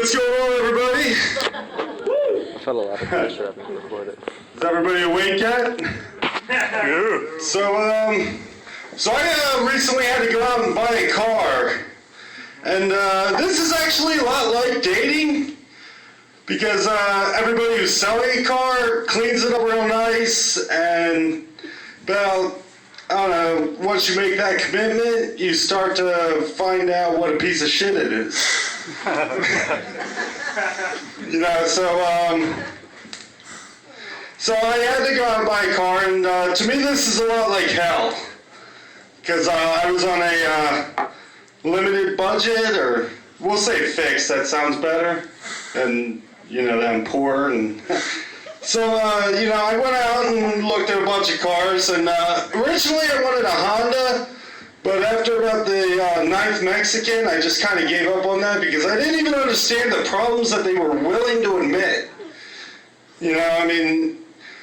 What's going on, everybody? I felt a lot of pressure having to record it. Is everybody awake yet? Yeah. So I recently had to go out and buy a car. And this is actually a lot like dating. Because everybody who's selling a car cleans it up real nice. And about, I don't know, once you make that commitment, you start to find out what a piece of shit it is. You know, so I had to go out and buy a car, and to me this is a lot like hell. Because I was on a limited budget, or we'll say fixed, that sounds better. And, you know, that I'm poor, and... So, you know, I went out and looked at a bunch of cars, and originally I wanted a Honda, but after about the ninth Mexican, I just kind of gave up on that because I didn't even understand the problems that they were willing to admit. You know, I mean,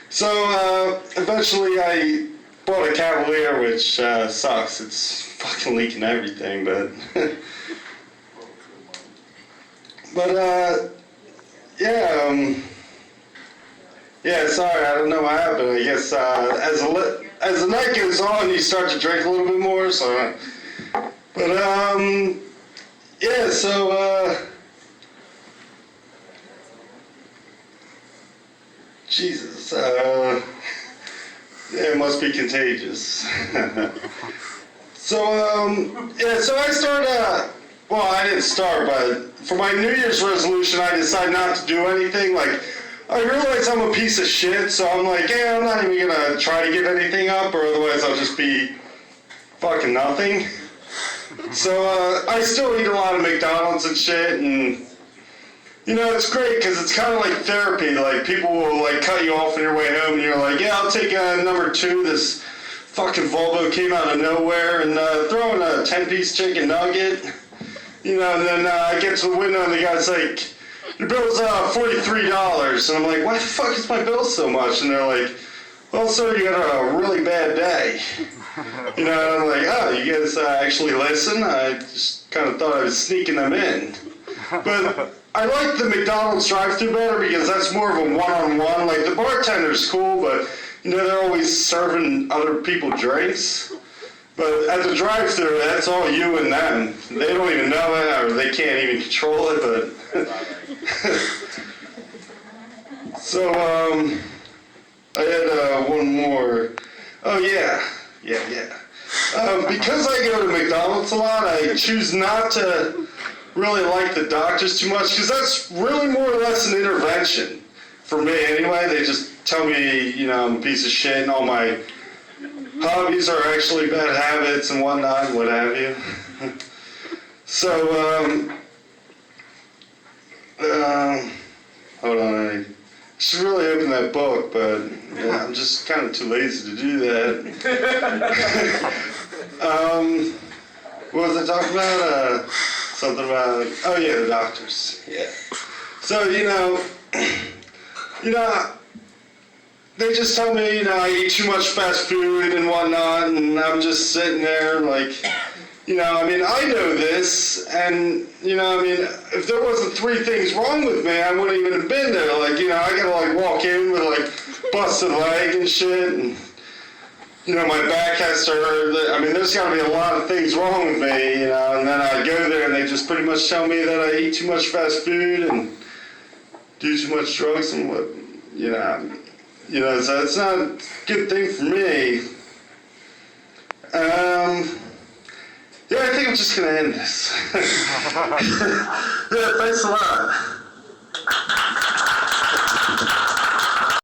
so eventually I bought a Cavalier, which sucks. It's fucking leaking everything, but... yeah, yeah, sorry, I don't know what happened. I guess as the night goes on, you start to drink a little bit more. So, but yeah. So, Jesus, yeah, it must be contagious. So, yeah. So I started. Well, I didn't start, but for my New Year's resolution, I decided not to do anything like. I realize I'm a piece of shit, so I'm like, yeah, I'm not even gonna try to give anything up, or otherwise I'll just be fucking nothing. So I still eat a lot of McDonald's and shit, and you know, it's great because it's kind of like therapy. Like people will like cut you off on your way home, and you're like, yeah, I'll take number 2. This fucking Volvo came out of nowhere, and throw in a 10-piece chicken nugget. You know, and then I get to the window, and the guy's like, your bill's $43, and I'm like, why the fuck is my bill so much? And they're like, well, sir, you had a really bad day. You know, and I'm like, oh, you guys actually listen? I just kind of thought I was sneaking them in. But I like the McDonald's drive-thru better because that's more of a one-on-one. Like, the bartender's cool, but, you know, they're always serving other people drinks. But at the drive-thru, that's all you and them. They don't even know it, or they can't even control it, but... So, I had one more. Oh, yeah. Because I go to McDonald's a lot, I choose not to really like the doctors too much, because that's really more or less an intervention. For me, anyway. They just tell me, you know, I'm a piece of shit, and all my hobbies are actually bad habits and whatnot, and what have you. So, hold on, I should really open that book, but yeah, I'm just kind of too lazy to do that. What was I talking about? Something about, oh yeah, the doctors, yeah. So, you know, they just tell me, you know, I eat too much fast food and whatnot, and I'm just sitting there like, you know, I mean, I know this, and, you know, I mean, if there wasn't 3 things wrong with me, I wouldn't even have been there. Like, you know, I gotta, like, walk in with, like, busted leg and shit, and, you know, my back has to hurt. I mean, there's gotta be a lot of things wrong with me, you know, and then I go there, and they just pretty much tell me that I eat too much fast food and do too much drugs and what, you know, so it's not a good thing for me. Yeah, I think I'm just going to end this. Yeah, thanks a lot.